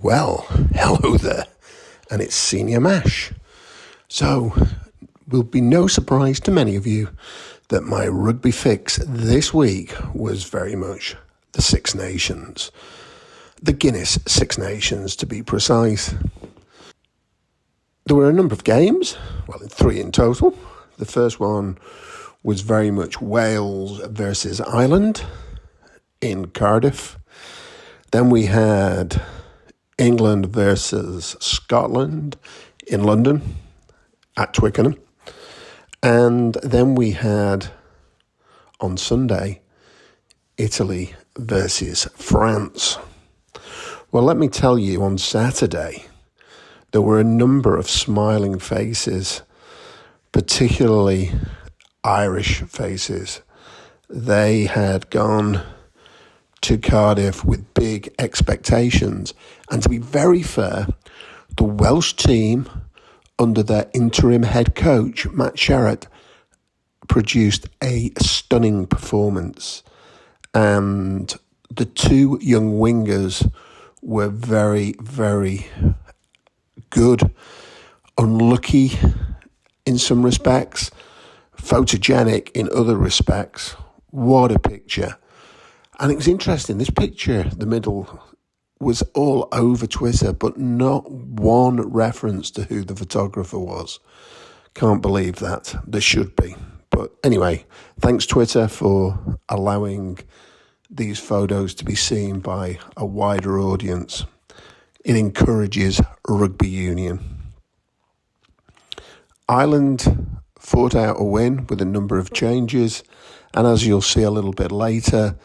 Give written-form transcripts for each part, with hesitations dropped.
Well, hello there, and it's Senior Mash. So, will be no surprise to many of you that my rugby fix this week was very much the Six Nations. The Guinness Six Nations, to be precise. There were a number of games, three in total. The first one was very much Wales versus Ireland in Cardiff. Then we had England versus Scotland in London at Twickenham. And then we had, on Sunday, Italy versus France. Well, let me tell you, on Saturday, there were a number of smiling faces, particularly Irish faces. They had gone to Cardiff with big expectations. And to be very fair, the Welsh team, under their interim head coach, Matt Sherratt, produced a stunning performance. And the two young wingers were very, very good, unlucky in some respects, photogenic in other respects. What a picture. And it was interesting, this picture, the middle, was all over Twitter, but not one reference to who the photographer was. Can't believe that. There should be. But anyway, thanks Twitter for allowing these photos to be seen by a wider audience. It encourages rugby union. Ireland fought out a win with a number of changes, and as you'll see a little bit later,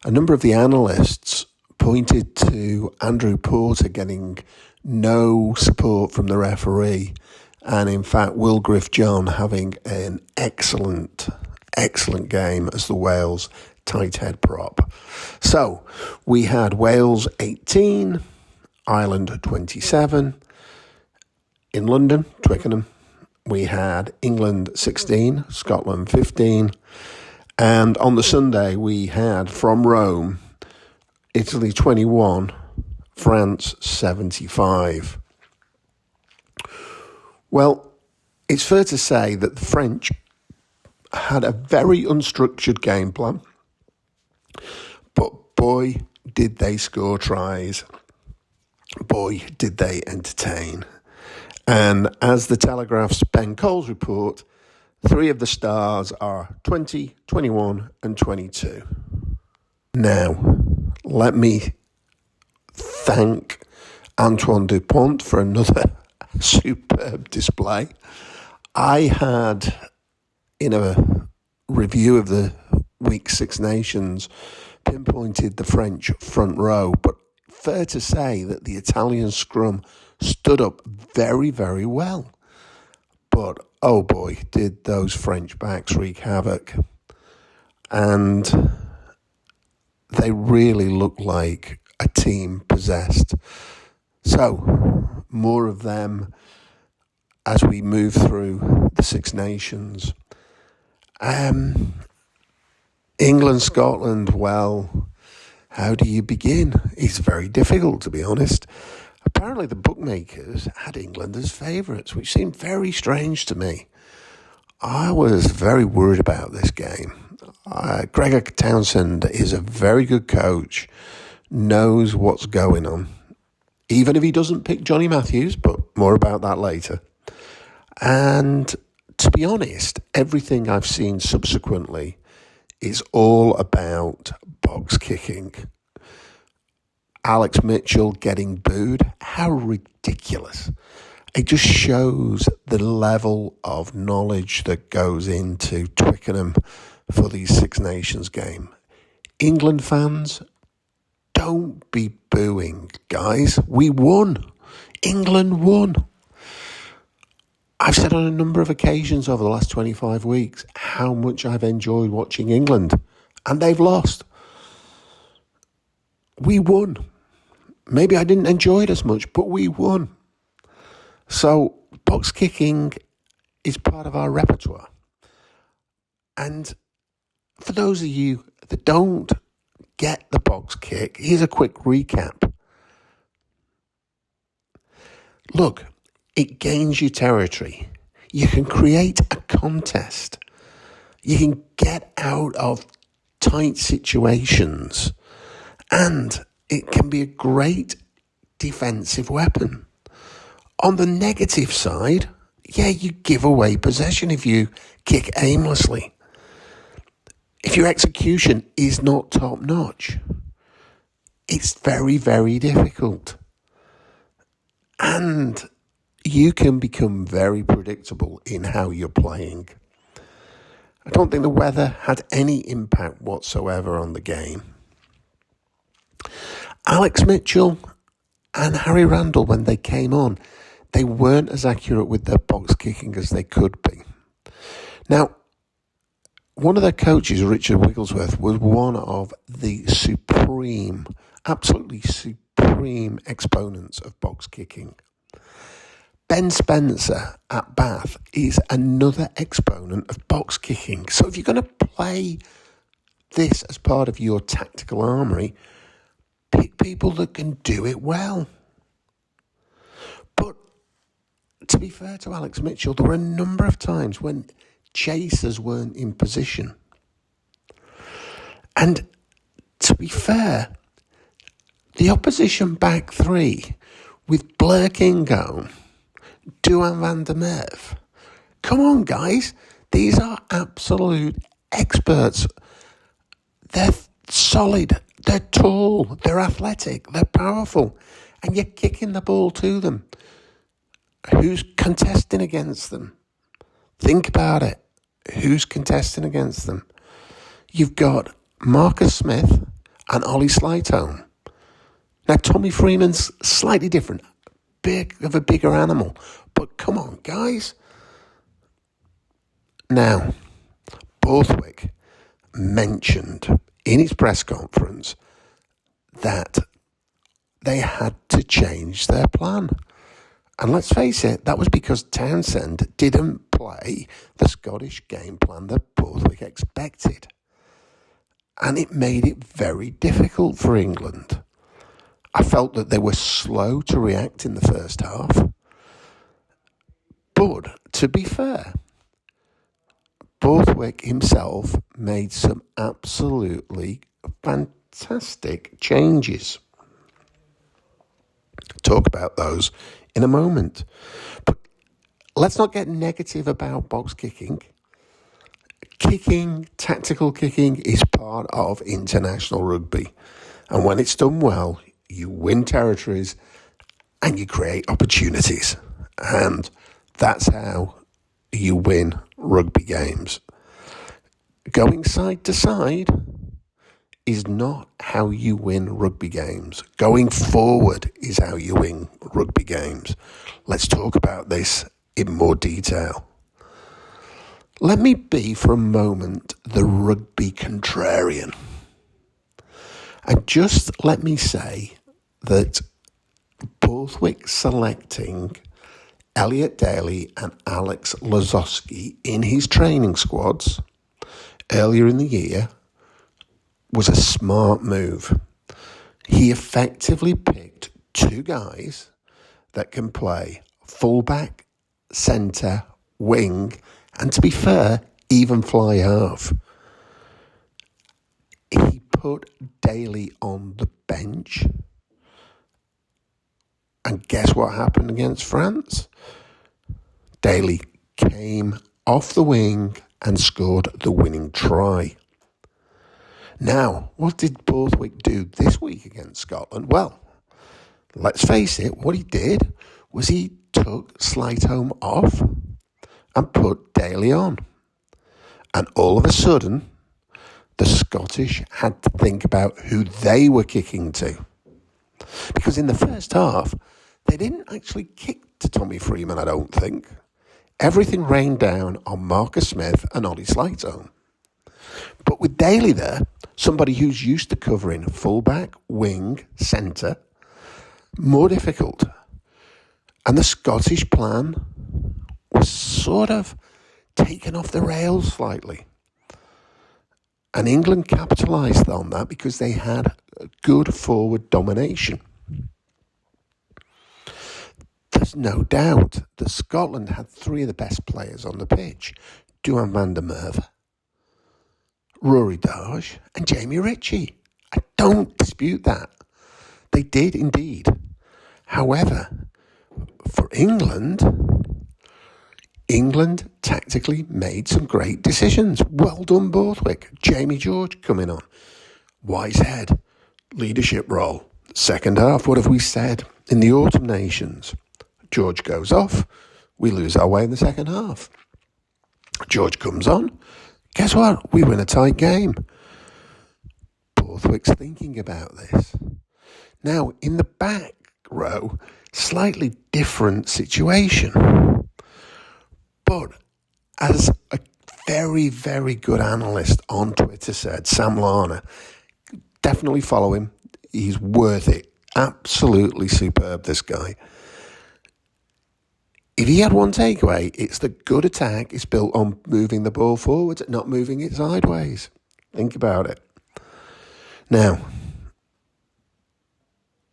a number of the analysts pointed to Andrew Porter getting no support from the referee, and in fact Will Griff-John having an excellent game as the Wales tight head prop. So we had Wales 18, Ireland 27. In London, Twickenham, we had England 16, Scotland 15. And on the Sunday, we had, from Rome, Italy 21, France 75. Well, it's fair to say that the French had a very unstructured game plan, but boy, did they score tries. Boy, did they entertain. And as the Telegraph's Ben Coles report, three of the stars are 20, 21 and 22. Now, let me thank Antoine Dupont for another superb display. I had, in a review of the Week Six Nations, pinpointed the French front row, but fair to say that the Italian scrum stood up very, very well. But oh boy, did those French backs wreak havoc. And they really look like a team possessed. So, more of them as we move through the Six Nations. England, Scotland, well, how do you begin? It's very difficult, to be honest. Apparently the bookmakers had England as favourites, which seemed very strange to me. I was very worried about this game. Gregor Townsend is a very good coach, knows what's going on, even if he doesn't pick Johnny Matthews, but more about that later. And to be honest, everything I've seen subsequently is all about box kicking. Alex Mitchell getting booed, how ridiculous. It just shows the level of knowledge that goes into Twickenham for these Six Nations game. England fans, don't be booing, guys. We won. England won. I've said on a number of occasions over the last 25 weeks how much I've enjoyed watching England, and they've lost. We won. Maybe I didn't enjoy it as much, but we won. So box kicking is part of our repertoire. And for those of you that don't get the box kick, here's a quick recap. Look, it gains you territory. You can create a contest. You can get out of tight situations. And it can be a great defensive weapon. On the negative side, you give away possession if you kick aimlessly. If your execution is not top notch, it's very, very difficult. And you can become very predictable in how you're playing. I don't think the weather had any impact whatsoever on the game. Alex Mitchell and Harry Randall, when they came on, they weren't as accurate with their box kicking as they could be. Now, one of their coaches, Richard Wigglesworth, was one of the absolutely supreme exponents of box kicking. Ben Spencer at Bath is another exponent of box kicking. So if you're going to play this as part of your tactical armoury, pick people that can do it well. But to be fair to Alex Mitchell, there were a number of times when chasers weren't in position. And to be fair, the opposition back three with Blair Kinghorn, Duan van der Merwe, come on guys, these are absolute experts. They're solid, they're tall, they're athletic, they're powerful, and you're kicking the ball to them. Who's contesting against them? Think about it. Who's contesting against them? You've got Marcus Smith and Ollie Slightholme. Now, Tommy Freeman's slightly different, of a bigger animal, but come on, guys. Now, Borthwick mentioned in his press conference that they had to change their plan. And let's face it, that was because Townsend didn't play the Scottish game plan that Borthwick expected. And it made it very difficult for England. I felt that they were slow to react in the first half. But to be fair, Borthwick himself made some absolutely fantastic changes. Talk about those in a moment. But let's not get negative about box kicking. Tactical kicking is part of international rugby. And when it's done well, you win territories and you create opportunities. And that's how you win rugby games. Going side to side is not how you win rugby games. Going forward is how you win rugby games. Let's talk about this in more detail. Let me be for a moment the rugby contrarian. And just let me say that Borthwick selecting Elliot Daly and Alex Lozowski in his training squads earlier in the year was a smart move. He effectively picked two guys that can play fullback, centre, wing, and to be fair, even fly half. He put Daly on the bench. And guess what happened against France? Daly came off the wing and scored the winning try. Now, what did Borthwick do this week against Scotland? Well, let's face it, what he did was he took Slightholme off and put Daly on. And all of a sudden, the Scottish had to think about who they were kicking to. Because in the first half, they didn't actually kick to Tommy Freeman, I don't think. Everything rained down on Marcus Smith and Ollie Slightholme. But with Daly there, somebody who's used to covering fullback, wing, centre, more difficult. And the Scottish plan was sort of taken off the rails slightly. And England capitalised on that because they had good forward domination. The was no doubt that Scotland had three of the best players on the pitch: Duhan van der Merwe, Rory Darge, and Jamie Ritchie. I don't dispute that. They did indeed. However, for England tactically made some great decisions. Well done, Borthwick. Jamie George coming on. Wise head, leadership role. Second half, what have we said in the Autumn Nations? George goes off, we lose our way in the second half. George comes on, guess what? We win a tight game. Borthwick's thinking about this. Now, in the back row, slightly different situation. But as a very, very good analyst on Twitter said, Sam Larner, definitely follow him. He's worth it. Absolutely superb, this guy. If he had one takeaway, it's that good attack is built on moving the ball forwards, not moving it sideways. Think about it. Now,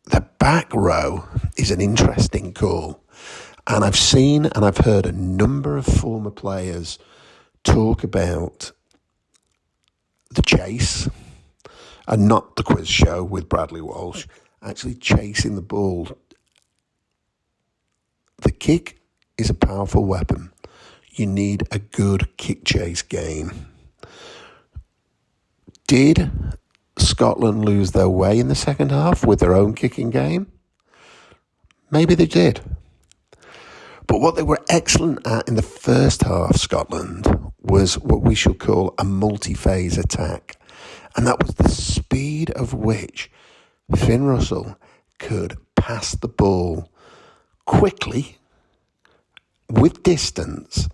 the back row is an interesting call. And I've seen and I've heard a number of former players talk about the chase and not the quiz show with Bradley Walsh, actually chasing the ball. The kick is a powerful weapon. You need a good kick chase game. Did Scotland lose their way in the second half with their own kicking game? Maybe they did. But what they were excellent at in the first half, Scotland, was what we should call a multi-phase attack. And that was the speed of which Finn Russell could pass the ball quickly, with distance,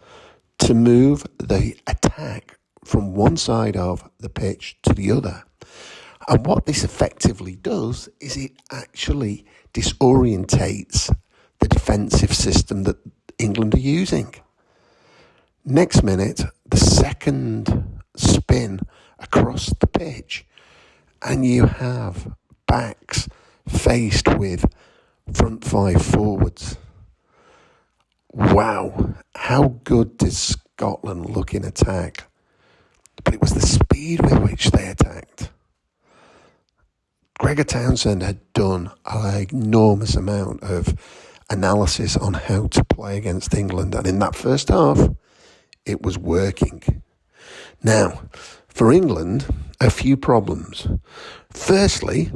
to move the attack from one side of the pitch to the other. And what this effectively does is it actually disorientates the defensive system that England are using. Next minute, the second spin across the pitch, and you have backs faced with front five forwards. Wow, how good did Scotland look in attack? But it was the speed with which they attacked. Gregor Townsend had done an enormous amount of analysis on how to play against England, and in that first half, it was working. Now, for England, a few problems. Firstly,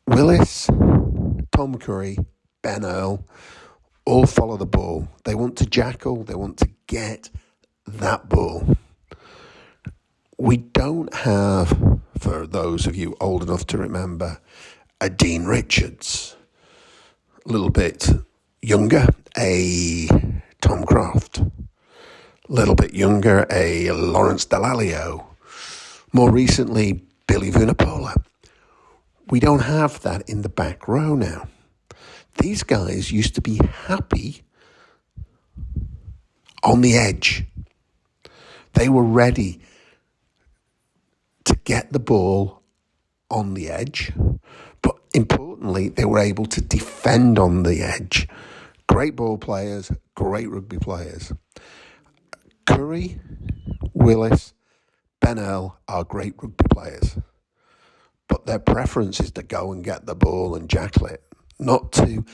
Willis, Tom Curry, Ben Earl all follow the ball. They want to jackal, they want to get that ball. We don't have, for those of you old enough to remember, a Dean Richards. A little bit younger, a Tom Croft. A little bit younger, a Lawrence Dallaglio. More recently, Billy Vunipola. We don't have that in the back row now. These guys used to be happy on the edge. They were ready to get the ball on the edge, but importantly, they were able to defend on the edge. Great ball players, great rugby players. Curry, Willis, Ben Earl are great rugby players, but their preference is to go and get the ball and jackal it, not to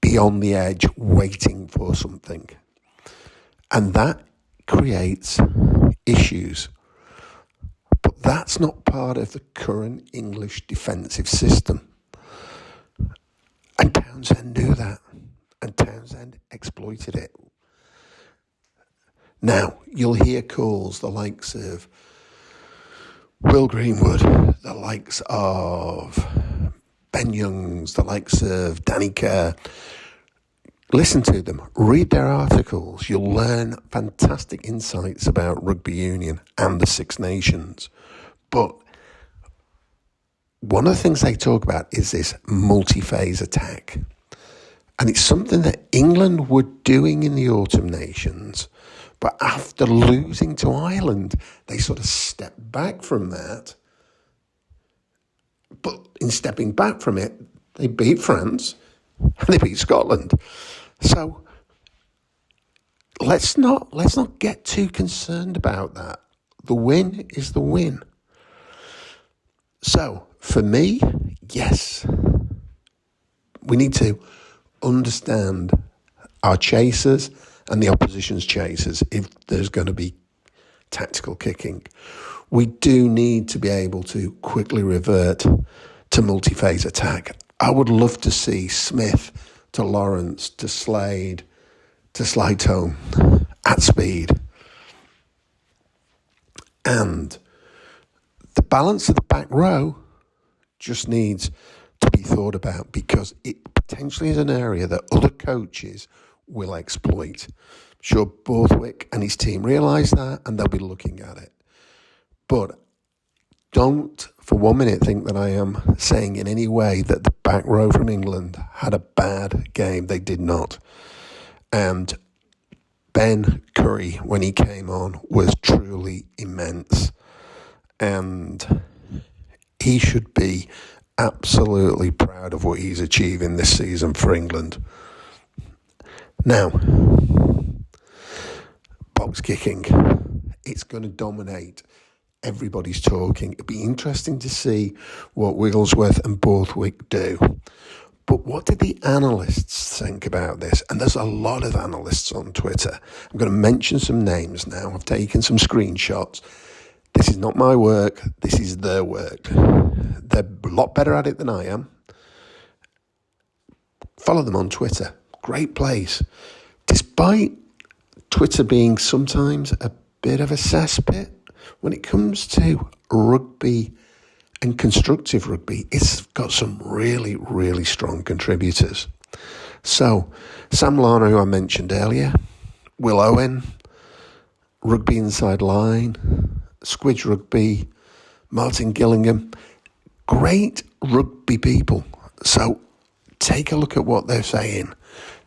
be on the edge waiting for something. And that creates issues. But that's not part of the current English defensive system. And Townsend knew that. And Townsend exploited it. Now, you'll hear calls the likes of Will Greenwood, the likes of Ben Youngs, the likes of Danny Kerr. Listen to them, read their articles. You'll learn fantastic insights about rugby union and the Six Nations. But one of the things they talk about is this multi-phase attack. And it's something that England were doing in the Autumn Nations. But after losing to Ireland, they sort of stepped back from that. But in stepping back from it, they beat France, and they beat Scotland. So let's not get too concerned about that. The win is the win. So for me, yes, we need to understand our chasers and the opposition's chasers if there's going to be tactical kicking. We do need to be able to quickly revert to multi-phase attack. I would love to see Smith to Lawrence to Slade to Slytone at speed. And the balance of the back row just needs to be thought about, because it potentially is an area that other coaches will exploit. I'm sure Borthwick and his team realise that, and they'll be looking at it. But don't for 1 minute think that I am saying in any way that the back row from England had a bad game. They did not. And Ben Curry, when he came on, was truly immense. And he should be absolutely proud of what he's achieving this season for England. Now, box kicking, it's going to dominate. Everybody's talking. It'd be interesting to see what Wigglesworth and Borthwick do. But what did the analysts think about this? And there's a lot of analysts on Twitter. I'm going to mention some names now. I've taken some screenshots. This is not my work. This is their work. They're a lot better at it than I am. Follow them on Twitter. Great place. Despite Twitter being sometimes a bit of a cesspit, when it comes to rugby and constructive rugby, it's got some really, really strong contributors. So, Sam Larner, who I mentioned earlier, Will Owen, Rugby Inside Line, Squidge Rugby, Martin Gillingham, great rugby people. So take a look at what they're saying.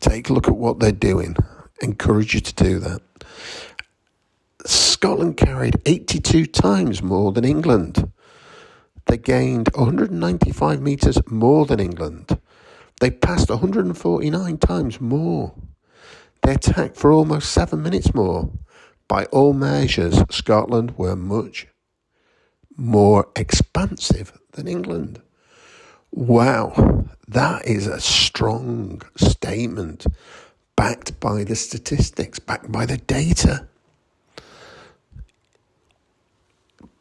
Take a look at what they're doing. Encourage you to do that. Scotland carried 82 times more than England. They gained 195 metres more than England. They passed 149 times more. They attacked for almost 7 minutes more. By all measures, Scotland were much more expansive than England. Wow, that is a strong statement, backed by the statistics, backed by the data.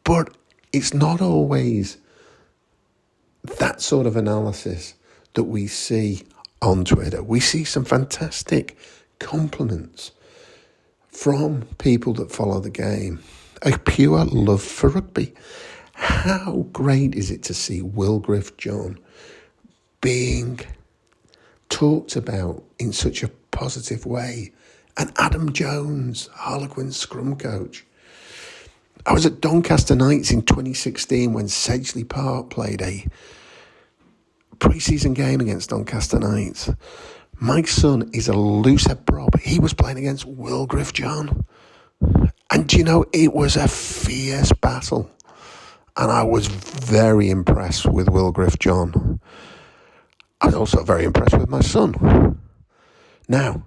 But it's not always that sort of analysis that we see on Twitter. We see some fantastic compliments from people that follow the game, a pure love for rugby. How great is it to see Wilgriff John being talked about in such a positive way, and Adam Jones, Harlequin's scrum coach. I was at Doncaster Knights in 2016 when Sedgley Park played a pre-season game against Doncaster Knights. My son is a loosehead prop. He was playing against Wilgriff John. And, it was a fierce battle. And I was very impressed with Wilgriff John. I was also very impressed with my son. Now,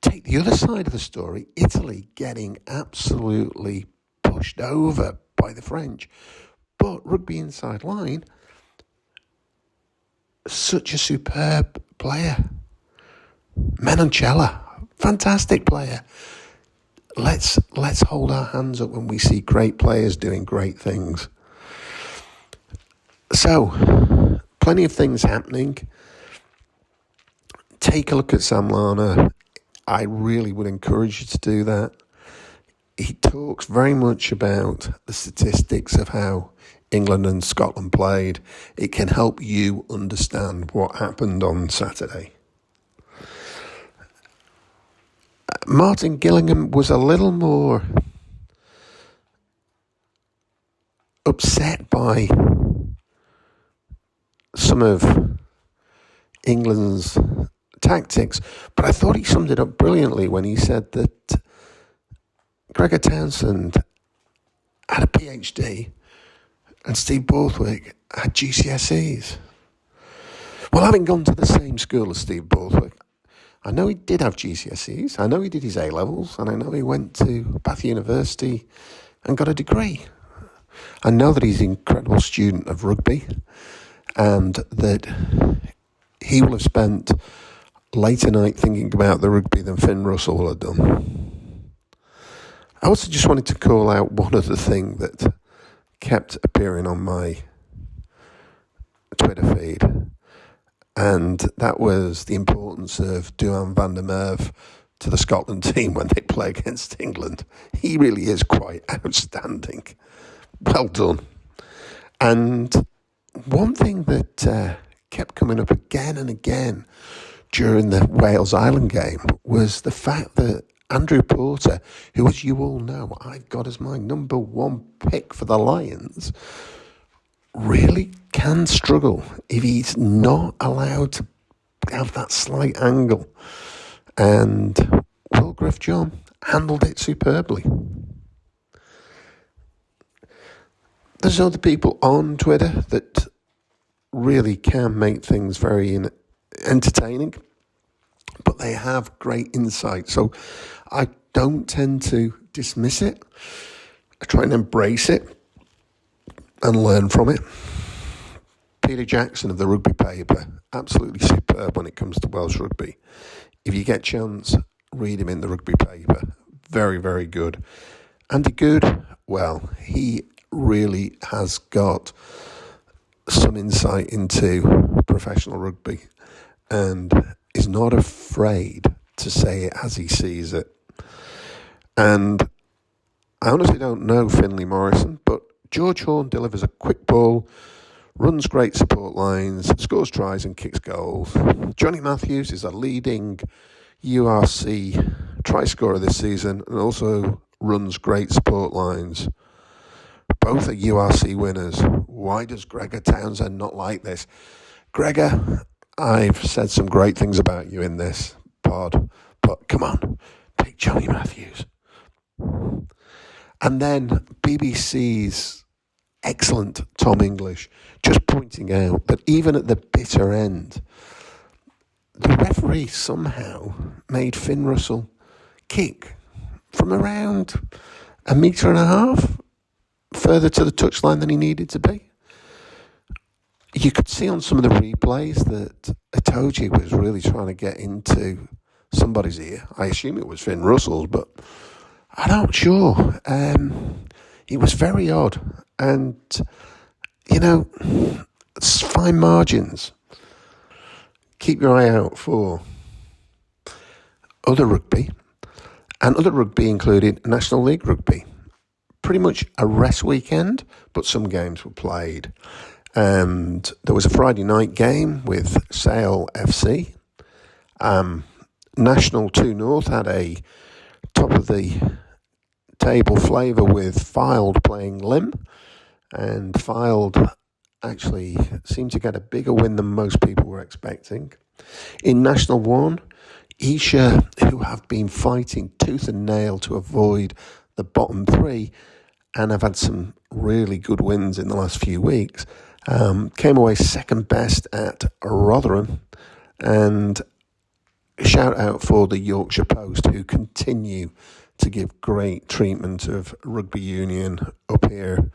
take the other side of the story, Italy getting absolutely pushed over by the French. But Rugby Inside Line, such a superb player. Menoncella, fantastic player. Let's hold our hands up when we see great players doing great things. So, plenty of things happening. Take a look at Sam Larner. I really would encourage you to do that. He talks very much about the statistics of how England and Scotland played. It can help you understand what happened on Saturday. Martin Gillingham was a little more upset by some of England's tactics, but I thought he summed it up brilliantly when he said that Gregor Townsend had a PhD and Steve Borthwick had GCSEs. Well, having gone to the same school as Steve Borthwick, I know he did have GCSEs, I know he did his A-levels, and I know he went to Bath University and got a degree. I know that he's an incredible student of rugby and that he will have spent later night thinking about the rugby than Finn Russell will have done. I also just wanted to call out one other thing that kept appearing on my Twitter feed, and that was the importance of Duhan van der Merwe to the Scotland team when they play against England. He really is quite outstanding. Well done. And one thing that kept coming up again and again during the Wales-Ireland game was the fact that Andrew Porter, who, as you all know, I've got as my number one pick for the Lions, really can struggle if he's not allowed to have that slight angle. And Will Griff-John handled it superbly. There's other people on Twitter that really can make things very entertaining, but they have great insight. So I don't tend to dismiss it. I try and embrace it and learn from it. Peter Jackson of the Rugby Paper, absolutely superb when it comes to Welsh rugby. If you get a chance, read him in the Rugby Paper. Very, very good. Andy Good, well, he really has got some insight into professional rugby and is not afraid to say it as he sees it. And I honestly don't know Finlay Morrison, but George Horn delivers a quick ball, runs great support lines, scores tries and kicks goals. Johnny Matthews is a leading URC try scorer this season and also runs great support lines. Both are URC winners. Why does Gregor Townsend not like this? Gregor, I've said some great things about you in this pod, but come on, pick Johnny Matthews. And then BBC's excellent Tom English just pointing out that even at the bitter end, the referee somehow made Finn Russell kick from around 1.5 meters further to the touchline than he needed to be. You could see on some of the replays that Itoje was really trying to get into somebody's ear. I assume it was Finn Russell's, but I'm not sure. It was very odd. And, it's fine margins. Keep your eye out for other rugby. And other rugby included National League Rugby. Pretty much a rest weekend, but some games were played. And there was a Friday night game with Sale FC. National 2 North had a top of the table flavour with Fylde playing Lim. And Fylde actually seemed to get a bigger win than most people were expecting. In National 1, Esher, who have been fighting tooth and nail to avoid the bottom three and have had some really good wins in the last few weeks, came away second best at Rotherham. And a shout out for the Yorkshire Post, who continue to give great treatment of rugby union up here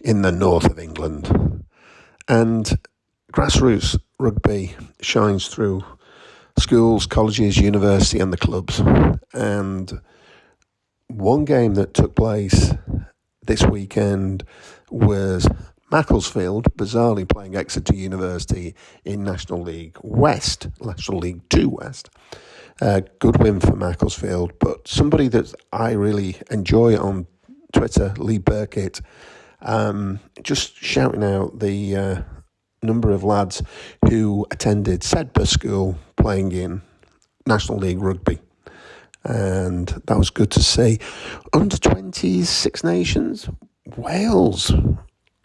in the north of England. And Grassroots Rugby shines through schools, colleges, university and the clubs. And one game that took place this weekend was Macclesfield, bizarrely playing Exeter University in National League West, National League 2 West. Good win for Macclesfield, but somebody that I really enjoy on Twitter, Lee Burkitt, just shouting out the number of lads who attended Sedbergh School playing in National League Rugby. And that was good to see. Under 20s, Six Nations, Wales.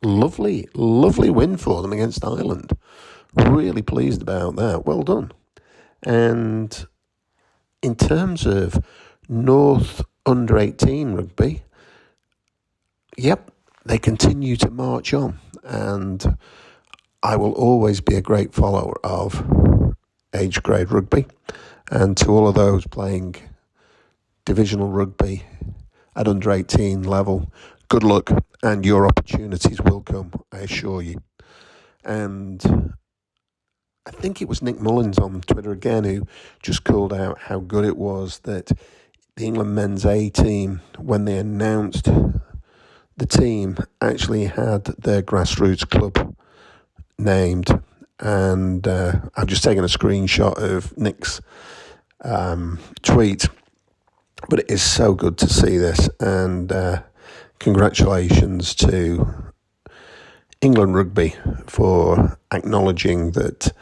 Lovely win for them against Ireland. Really pleased about that. Well done. And in terms of North under 18 rugby, yep, they continue to march on. And I will always be a great follower of age grade rugby, and to all of those playing divisional rugby at under 18 level, good luck, and your opportunities will come, I assure you. And I think it was Nick Mullins on Twitter again who just called out how good it was that the England men's A team, when they announced the team, actually had their Grassroots club named. And I've just taken a screenshot of Nick's tweet, but it is so good to see this, and congratulations to England Rugby for acknowledging that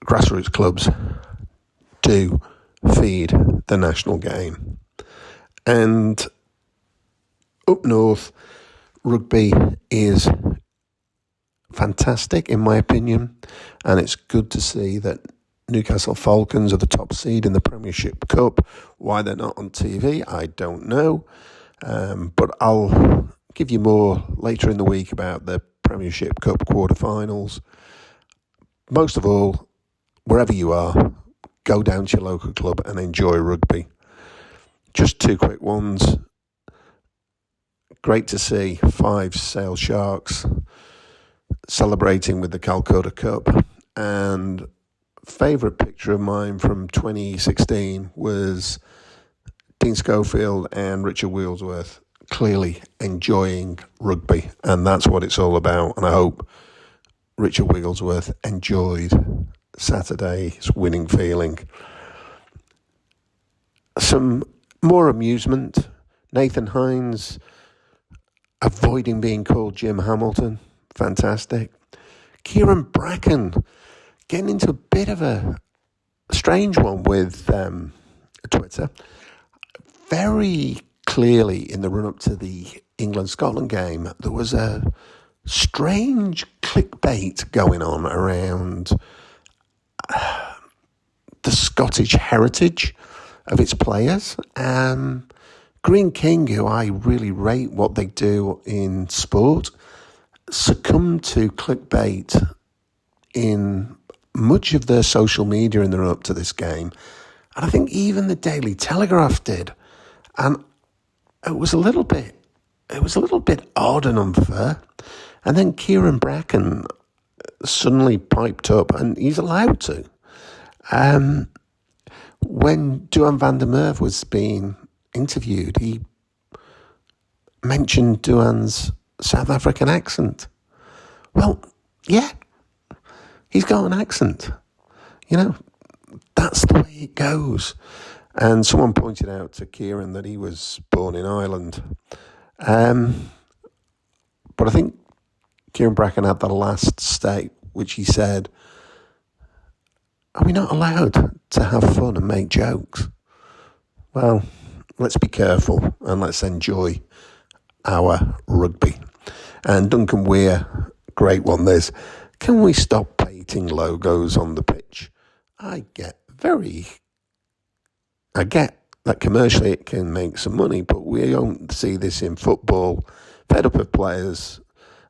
grassroots clubs do feed the national game. And up north, rugby is fantastic in my opinion, and it's good to see that Newcastle Falcons are the top seed in the Premiership Cup. Why they're not on TV, I don't know, but I'll give you more later in the week about the Premiership Cup quarterfinals. Most of all, wherever you are, go down to your local club and enjoy rugby. Just two quick ones. Great to see 5 Sale Sharks celebrating with the Calcutta Cup, and favourite picture of mine from 2016 was Dean Schofield and Richard Wheelsworth clearly enjoying rugby, and that's what it's all about. And I hope Richard Wigglesworth enjoyed Saturday's winning feeling. Some more amusement. Nathan Hines avoiding being called Jim Hamilton. Fantastic. Kieran Bracken getting into a bit of a strange one with Twitter. Very clearly in the run-up to the England-Scotland game, there was a strange clickbait going on around the Scottish heritage of its players. Green King, who I really rate what they do in sport, succumbed to clickbait in much of their social media in the run-up to this game. And I think even the Daily Telegraph did. And it was a little bit odd and unfair. And then Kieran Bracken suddenly piped up, and he's allowed to. When Duan van der Merwe was being interviewed, he mentioned Duan's South African accent. Well, yeah, he's got an accent. You know, that's the way it goes. And someone pointed out to Kieran that he was born in Ireland. But I think Kieran Bracken had the last state, which he said, are we not allowed to have fun and make jokes? Well, let's be careful and let's enjoy our rugby. And Duncan Weir, great one this. Can we stop painting logos on the pitch? I get that commercially it can make some money, but we don't see this in football. Fed up of players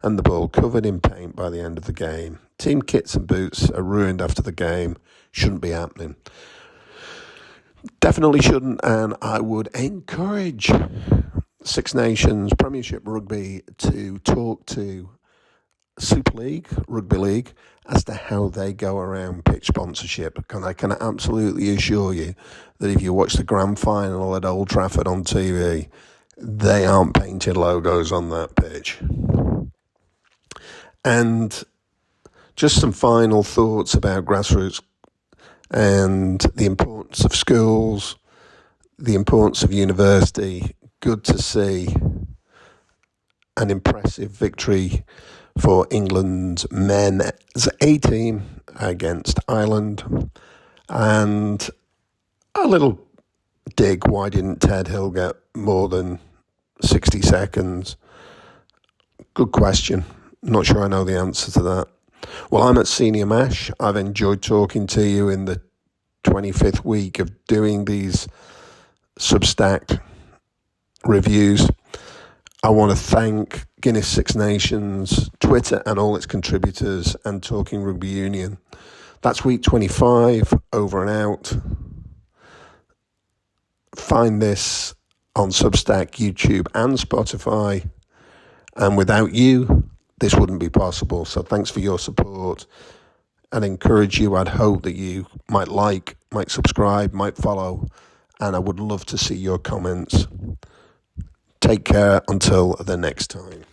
and the ball covered in paint by the end of the game. Team kits and boots are ruined after the game. Shouldn't be happening. Definitely shouldn't, and I would encourage Six Nations Premiership Rugby to talk to Super League, Rugby League, as to how they go around pitch sponsorship. And I can absolutely assure you that if you watch the grand final at Old Trafford on TV, they aren't painted logos on that pitch. And just some final thoughts about grassroots and the importance of schools, the importance of university. Good to see an impressive victory for England's men's A team against Ireland. And a little dig, why didn't Ted Hill get more than 60 seconds? Good question. Not sure I know the answer to that. Well, I'm at Senior Mash. I've enjoyed talking to you in the 25th week of doing these Substack reviews. I want to thank Guinness Six Nations, Twitter and all its contributors, and Talking Rugby Union. That's week 25, over and out. Find this on Substack, YouTube and Spotify. And without you, this wouldn't be possible. So thanks for your support. And encourage you, I'd hope that you might like, might subscribe, might follow. And I would love to see your comments. Take care until the next time.